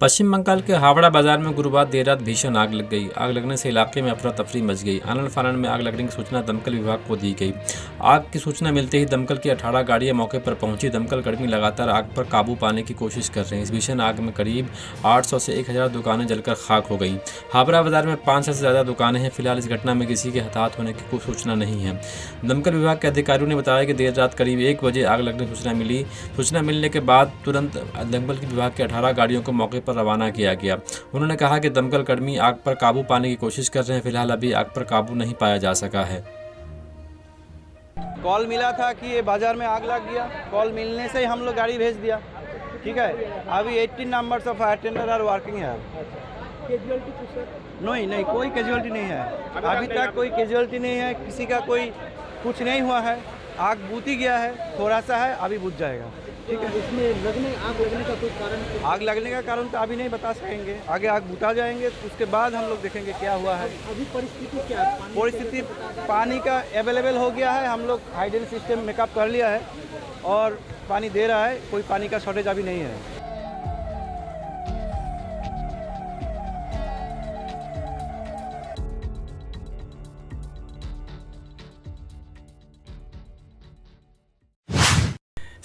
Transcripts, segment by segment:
पश्चिम बंगाल के हावड़ा बाजार में गुरुवार देर रात भीषण आग लग गई। आग लगने से इलाके में अफरा तफरी मच गई। आनन फानन में आग लगने की सूचना दमकल विभाग को दी गई। आग की सूचना मिलते ही दमकल की 18 गाड़ियां मौके पर पहुंची। दमकल कर्मी लगातार आग पर काबू पाने की कोशिश कर रहे हैं। इस भीषण आग में करीब 800 से 1000 दुकानें जलकर खाक हो गई। हावड़ा बाजार में 500 से ज़्यादा दुकानें हैं। फिलहाल इस घटना में किसी के हताहत होने की कोई सूचना नहीं है। दमकल विभाग के अधिकारियों ने बताया कि देर रात करीब 1 बजे आग लगने की सूचना मिली। सूचना मिलने के बाद तुरंत दमकल विभाग की 18 गाड़ियों को मौके पर रवाना किया गया। उन्होंने कहा कि दमकल कर्मी आग पर काबू पाने की कोशिश कर रहे हैं। फिलहाल अभी आग पर काबू नहीं पाया जा सका है। कॉल मिला था कि ये बाजार में आग लग गया। कॉल मिलने से ही हम लोग गाड़ी भेज दिया। ठीक है, अभी 18 numbers of fire tender are working है। नहीं, कोई कैजुअलिटी नहीं है। अभी तक कोई कैजुअलिटी नहीं है। किसी का कोई कुछ नहीं हुआ है। आग बुझ ही गया है, थोड़ा सा है, अभी बुझ जाएगा। ठीक है, इसमें आग लगने का कोई कारण? आग लगने का कारण तो अभी नहीं बता सकेंगे। आगे आग बुझा जाएंगे तो उसके बाद हम लोग देखेंगे क्या हुआ है। अभी परिस्थिति क्या है? परिस्थिति पानी का अवेलेबल हो गया है। हम लोग हाइड्रेशन सिस्टम मेकअप कर लिया है और पानी दे रहा है। कोई पानी का शॉर्टेज अभी नहीं है।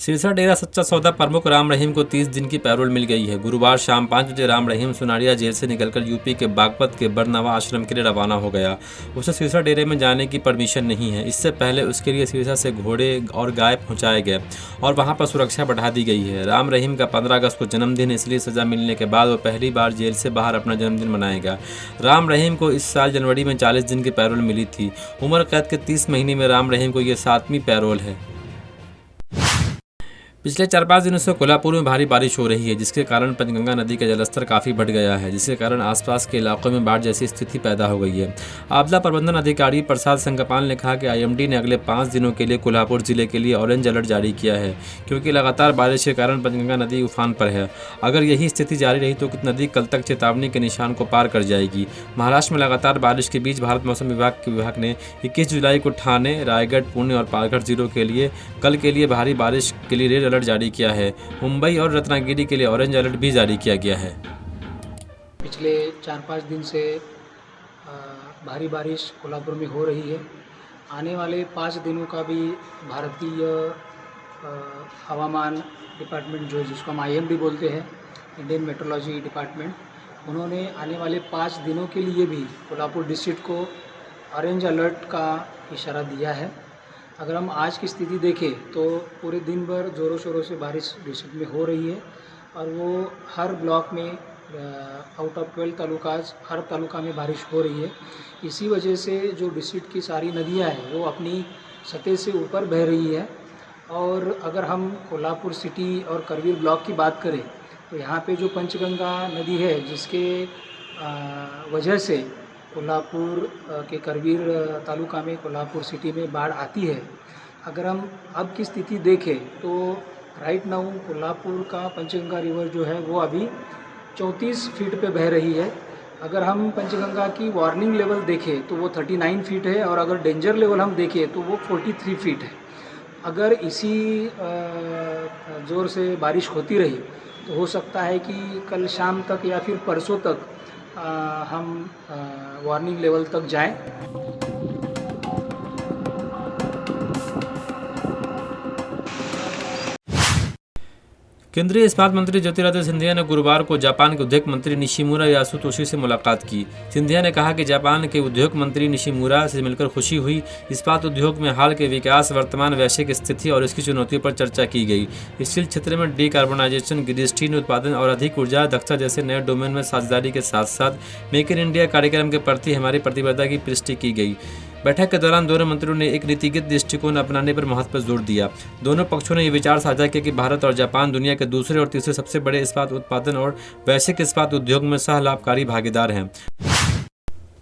सिरसा डेरा सच्चा सौदा प्रमुख राम रहीम को 30 दिन की पैरोल मिल गई है। गुरुवार शाम 5 बजे राम रहीम सुनारिया जेल से निकलकर यूपी के बागपत के बरनवा आश्रम के लिए रवाना हो गया। उसे सिरसा डेरे में जाने की परमिशन नहीं है। इससे पहले उसके लिए सिरसा से घोड़े और गाय पहुंचाए गए और वहां पर सुरक्षा बढ़ा दी गई है। राम रहीम का 15 अगस्त को जन्मदिन, इसलिए सजा मिलने के बाद वो पहली बार जेल से बाहर अपना जन्मदिन मनाएगा। राम रहीम को इस साल जनवरी में 40 दिन की पैरोल मिली थी। उम्र कैद के 30 महीने में राम रहीम को ये 7वीं पैरोल है। पिछले 4-5 दिनों से कोल्हापुर में भारी बारिश हो रही है, जिसके कारण पंचगंगा नदी का जलस्तर काफ़ी बढ़ गया है, जिसके कारण आसपास के इलाकों में बाढ़ जैसी स्थिति पैदा हो गई है। आपदा प्रबंधन अधिकारी प्रसाद संगपाल ने कहा कि आईएमडी ने अगले 5 दिनों के लिए कोल्हापुर जिले के लिए ऑरेंज अलर्ट जारी किया है, क्योंकि लगातार बारिश के कारण पंचगंगा नदी उफान पर है। अगर यही स्थिति जारी रही तो नदी कल तक चेतावनी के निशान को पार कर जाएगी। महाराष्ट्र में लगातार बारिश के बीच भारत मौसम विभाग ने 21 जुलाई को ठाणे, रायगढ़, पुणे और पालघर जिलों के लिए कल के लिए भारी बारिश के लिए रेड अलर्ट जारी किया है। मुंबई और रत्नागिरी के लिए ऑरेंज अलर्ट भी जारी किया गया है। पिछले 4-5 दिन से भारी बारिश कोल्हापुर में हो रही है। आने वाले 5 दिनों का भी भारतीय हवामान डिपार्टमेंट, जिसको हम आईएमडी बोलते हैं, इंडियन मेट्रोलॉजी डिपार्टमेंट, उन्होंने आने वाले 5 दिनों के लिए भी कोल्हापुर डिस्ट्रिक्ट को ऑरेंज अलर्ट का इशारा दिया है। अगर हम आज की स्थिति देखें तो पूरे दिन भर ज़ोरों शोरों से बारिश डिस्ट्रिक्ट में हो रही है और वो हर ब्लॉक में आउट ऑफ 12 तालुकाज हर तालुका में बारिश हो रही है। इसी वजह से जो डिस्ट्रिक्ट की सारी नदियां हैं वो अपनी सतह से ऊपर बह रही है। और अगर हम कोल्हापुर सिटी और करवीर ब्लॉक की बात करें तो यहाँ पे जो पंचगंगा नदी है, जिसके वजह से कोल्हापुर के करवीर तालुका में कोल्हापुर सिटी में बाढ़ आती है। अगर हम अब की स्थिति देखें तो राइट नाउ कोल्हापुर का पंचगंगा रिवर जो है वो अभी 34 फीट पे बह रही है। अगर हम पंचगंगा की वार्निंग लेवल देखें तो वो 39 फीट है और अगर डेंजर लेवल हम देखें तो वो 43 फीट है। अगर इसी ज़ोर से बारिश होती रही तो हो सकता है कि कल शाम तक या फिर परसों तक हम वार्निंग लेवल तक जाएं। केंद्रीय इस्पात मंत्री ज्योतिरादित्य सिंधिया ने गुरुवार को जापान के उद्योग मंत्री निशिमुरा यासुतोशी से मुलाकात की। सिंधिया ने कहा कि जापान के उद्योग मंत्री निशिमुरा से मिलकर खुशी हुई। इस्पात उद्योग में हाल के विकास, वर्तमान वैश्विक स्थिति और इसकी चुनौतियों पर चर्चा की गई। स्टील क्षेत्र में डीकार्बोनाइजेशन, ग्रीस्टीन उत्पादन और अधिक ऊर्जा दक्षता जैसे नए डोमेन में साझेदारी के साथ साथ मेक इन इंडिया कार्यक्रम के प्रति हमारी प्रतिबद्धता की पुष्टि की गई। बैठक के दौरान दोनों मंत्रियों ने एक नीतिगत दृष्टिकोण अपनाने पर महत्व पर जोर दिया। दोनों पक्षों ने ये विचार साझा किया कि भारत और जापान दुनिया के दूसरे और तीसरे सबसे बड़े इस्पात उत्पादन और वैश्विक इस्पात उद्योग में सह लाभकारी भागीदार हैं।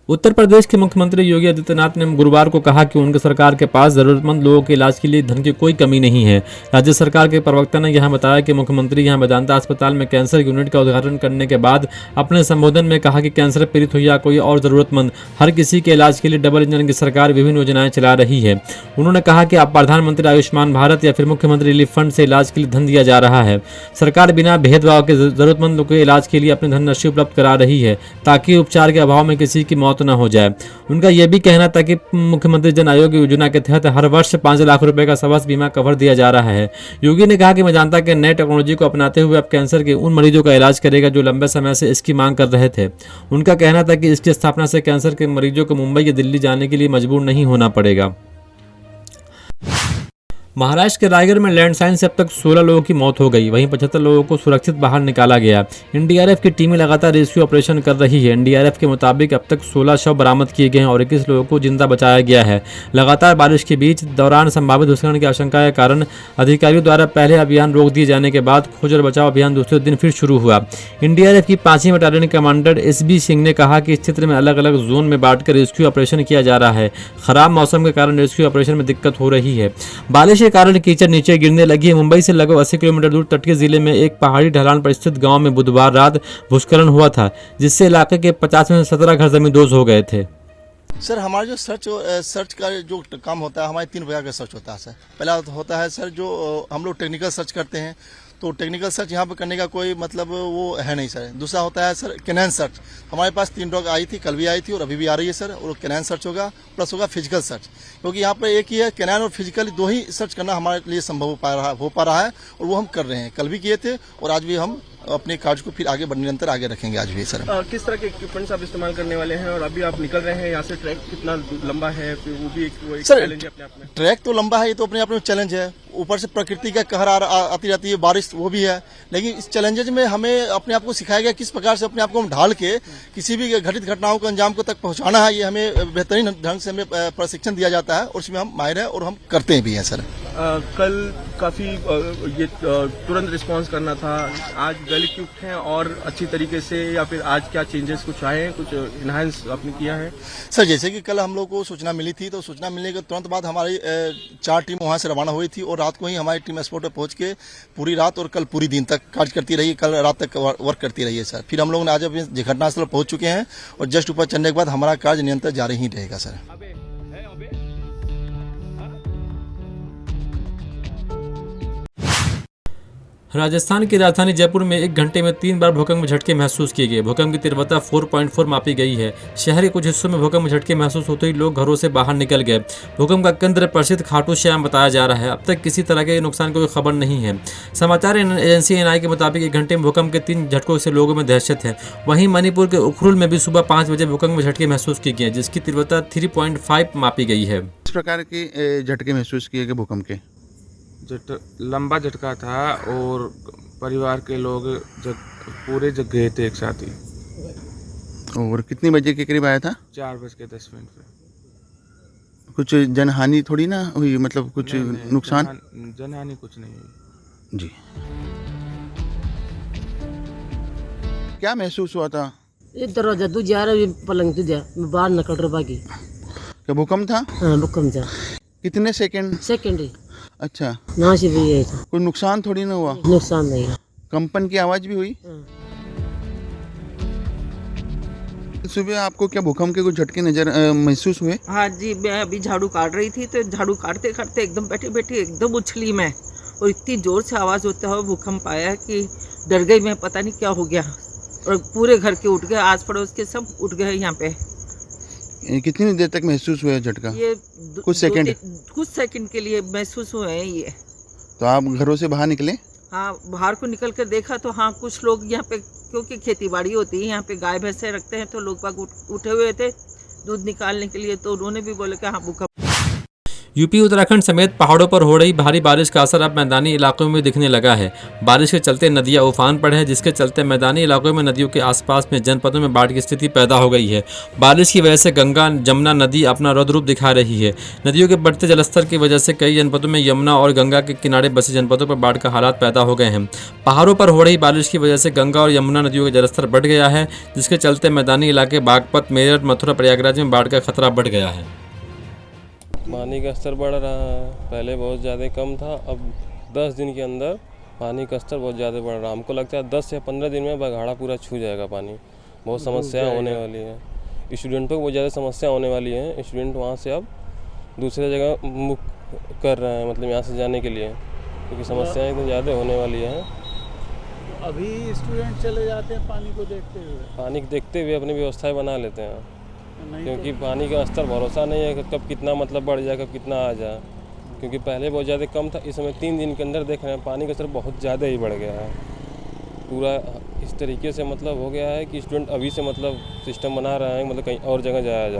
उत्तर प्रदेश के मुख्यमंत्री योगी आदित्यनाथ ने गुरुवार को कहा कि उनकी सरकार के पास जरूरतमंद लोगों के इलाज के लिए धन की कोई कमी नहीं है। राज्य सरकार के प्रवक्ता ने यहां बताया कि मुख्यमंत्री यहां वेदांता अस्पताल में कैंसर यूनिट का उद्घाटन करने के बाद अपने संबोधन में कहा कि कैंसर पीड़ित हो या कोई और जरूरतमंद, हर किसी के इलाज के लिए डबल इंजन की सरकार विभिन्न योजनाएं चला रही है। उन्होंने कहा कि अब प्रधानमंत्री आयुष्मान भारत या फिर मुख्यमंत्री रिलीफ फंड से इलाज के लिए धन दिया जा रहा है। सरकार बिना भेदभाव के जरूरतमंद लोगों के इलाज के लिए अपनी धनराशि उपलब्ध करा रही है ताकि उपचार के अभाव में किसी की मौत न हो जाए। उनका यह भी कहना था कि मुख्यमंत्री जन आरोग्य योजना के तहत हर वर्ष 5 लाख रुपए का स्वास्थ्य बीमा कवर दिया जा रहा है। योगी ने कहा कि वेदांता के नए टेक्नोलॉजी को अपनाते हुए अब कैंसर के उन मरीजों का इलाज करेगा जो लंबे समय से इसकी मांग कर रहे थे। उनका कहना था कि इसकी स्थापना से कैंसर के मरीजों को मुंबई या दिल्ली जाने के लिए मजबूर नहीं होना पड़ेगा। महाराष्ट्र के रायगढ़ में लैंडस्लाइड से अब तक 16 लोगों की मौत हो गई, वहीं 75 लोगों को सुरक्षित बाहर निकाला गया। एनडीआरएफ की टीमें लगातार रेस्क्यू ऑपरेशन कर रही है। एनडीआरएफ के मुताबिक अब तक 16 शव बरामद किए गए हैं और 21 लोगों को जिंदा बचाया गया है। लगातार बारिश के बीच दौरान संभावित भूस्खलन की आशंका के कारण अधिकारियों द्वारा पहले अभियान रोक दिए जाने के बाद खोज और बचाव अभियान दूसरे दिन फिर शुरू हुआ। एनडीआरएफ की 5वीं बटालियन कमांडर एसबी सिंह ने कहा कि इस क्षेत्र में अलग अलग जोन में बांटकर रेस्क्यू ऑपरेशन किया जा रहा है। खराब मौसम के कारण रेस्क्यू ऑपरेशन में दिक्कत हो रही है। बारिश के कारण कीचड़ नीचे गिरने लगी है। मुंबई से लगभग 80 किलोमीटर दूर तटीय जिले में एक पहाड़ी ढलान पर स्थित गांव में बुधवार रात भूस्खलन हुआ था, जिससे इलाके के 50 में से 17 घर जमींदोज हो गए थे। सर हमारा जो सर्च का जो काम होता है, हमारे 3 प्रकार का सर्च होता है सर। पहला होता है सर जो हम लोग टेक्निकल सर्च करते हैं, तो टेक्निकल सर्च यहाँ पर करने का कोई मतलब वो है नहीं सर। दूसरा होता है सर कैनान सर्च। हमारे पास 3 डॉग आई थी, कल भी आई थी और अभी भी आ रही है सर। और कैनान सर्च होगा प्लस होगा फिजिकल सर्च, क्योंकि यहाँ पर एक ही है, कैनान और फिजिकल 2 ही सर्च करना हमारे लिए संभव हो पा रहा है और वो हम कर रहे हैं। कल भी किए थे और आज भी हम अपने कार्य को फिर आगे निरंतर आगे रखेंगे आज भी सर। किस तरह के इक्विपमेंट्स आप इस्तेमाल करने वाले हैं और अभी आप निकल रहे हैं यहाँ से? ट्रैक कितना लंबा है, फिर वो भी एक चैलेंज है अपने आप में। ट्रैक तो लंबा है, ये तो अपने आप में चैलेंज है। ऊपर से प्रकृति का कहर आती रहती है, बारिश वो भी है, लेकिन इस चैलेंजेज में हमें अपने आप को सिखाया गया किस प्रकार से अपने आप को हम ढाल के किसी भी घटित घटनाओं को अंजाम को तक पहुंचाना है। ये हमें बेहतरीन ढंग से हमें प्रशिक्षण दिया जाता है और उसमें हम माहिर हैं और हम करते भी हैं सर। कल काफी ये तुरंत रिस्पांस करना था, आज वेल इक्विप्ड हैं और अच्छी तरीके से, या फिर आज क्या चेंजेस कुछ आए हैं, कुछ इनहांस आपने किया है? सर जैसे कि कल हम लोग को सूचना मिली थी, तो सूचना मिलने के तुरंत बाद हमारी 4 टीम वहां से रवाना हुई थी और रात को ही हमारी टीम स्पॉट पर पहुंच के पूरी रात और कल पूरी दिन तक कार्य करती रही, कल रात तक वर्क करती रही है सर। फिर हम लोग आज अपने घटनास्थल पर पहुंच चुके हैं और जस्ट ऊपर चढ़ने के बाद हमारा कार्य निरंतर जारी ही रहेगा सर। राजस्थान की राजधानी जयपुर में 1 घंटे में 3 बार भूकंप झटके महसूस किए गए। भूकंप की तीव्रता 4.4 मापी गई है। शहर के कुछ हिस्सों में भूकंप झटके महसूस होते ही लोग घरों से बाहर निकल गए। भूकंप का केंद्र प्रसिद्ध खाटू श्याम बताया जा रहा है। अब तक किसी तरह के नुकसान की कोई खबर नहीं है। समाचार एजेंसी एनआई के मुताबिक 1 घंटे में भूकंप के 3 झटकों से लोगों में दहशत है। वहीं मणिपुर के उखरुल में भी सुबह 5 बजे भूकंप झटके महसूस किए गए, जिसकी तीव्रता 3.5 मापी गई है। किस प्रकार के झटके महसूस किए गए भूकंप के? लंबा झटका था और परिवार के लोग पूरे जग गए थे एक साथ ही। और कितनी बजे के करीब आया था? 4:10 पे। कुछ जनहानि थोड़ी ना हुई, मतलब कुछ नहीं, नुकसान? जनहानि कुछ नहीं हुई जी। क्या महसूस हुआ था? ये दरवाजा तू जा रहा, पलंग तू जा, मैं बाहर निकल रहा बाकी। क्या भूकंप था? हाँ भूकंप था। कितने सेकंड? सेकंड ही। अच्छा, यहाँ से भी ये था। कोई नुकसान थोड़ी ना हुआ? नुकसान नहीं है। कंपन की आवाज भी हुई? हाँ। सुबह आपको क्या भूकंप के कुछ झटके नजर महसूस हुए? हाँ जी, मैं अभी झाड़ू काट रही थी तो झाड़ू काटते काटते एकदम बैठी बैठी एकदम उछली मैं, और इतनी जोर से आवाज़ होता हुआ भूकंप आया कि डर गई मैं, पता नहीं क्या हो गया, और पूरे घर के उठ गए, आस पड़ोस के सब उठ गए यहाँ पे। कितनी देर तक महसूस हुआ झटका? ये कुछ सेकंड के लिए महसूस हुए हैं ये। तो आप घरों से बाहर निकले? हाँ, बाहर को निकल कर देखा तो हाँ कुछ लोग यहाँ पे, क्योंकि खेती बाड़ी होती है यहाँ पे, गाय भैंसे रखते हैं, तो लोग बाग उठे हुए थे दूध निकालने के लिए, तो उन्होंने भी बोले कि हाँ भूकंप। यूपी उत्तराखंड समेत पहाड़ों पर हो रही भारी बारिश का असर अब मैदानी इलाकों में दिखने लगा है। बारिश के चलते नदियां उफान पर हैं, जिसके चलते मैदानी इलाकों में नदियों के आसपास में जनपदों में बाढ़ की स्थिति पैदा हो गई है। बारिश की वजह से गंगा जमुना नदी अपना रौद्र रूप दिखा रही है। नदियों के बढ़ते जलस्तर की वजह से कई जनपदों में यमुना और गंगा के किनारे बसे जनपदों पर बाढ़ का हालात पैदा हो गए हैं। पहाड़ों पर हो रही बारिश की वजह से गंगा और यमुना नदियों का जलस्तर बढ़ गया है, जिसके चलते मैदानी इलाके बागपत, मेरठ, मथुरा, प्रयागराज में बाढ़ का खतरा बढ़ गया है। पानी का स्तर बढ़ रहा है, पहले बहुत ज़्यादा कम था, अब 10 दिन के अंदर पानी का स्तर बहुत ज़्यादा बढ़ रहा है। हमको लगता है 10 या 15 दिन में बघाड़ा पूरा छू जाएगा पानी। बहुत समस्याएं होने वाली है, स्टूडेंटों को बहुत ज़्यादा समस्या होने वाली है। स्टूडेंट वहाँ से अब दूसरे जगह मुख कर रहे हैं, मतलब यहाँ से जाने के लिए, क्योंकि समस्याएं तो ज़्यादा होने वाली हैं। अभी स्टूडेंट चले जाते हैं पानी को देखते हुए अपनी व्यवस्थाएँ बना लेते हैं, क्योंकि पानी का स्तर भरोसा नहीं है कि कब कितना मतलब बढ़ जाए, कब कितना आ जाए। क्योंकि पहले बहुत ज़्यादा कम था, इस समय 3 दिन के अंदर देख रहे हैं पानी का स्तर बहुत ज़्यादा ही बढ़ गया है। पूरा इस तरीके से मतलब हो गया है कि स्टूडेंट अभी से मतलब सिस्टम बना रहे हैं, मतलब कहीं और जगह जाया जाए।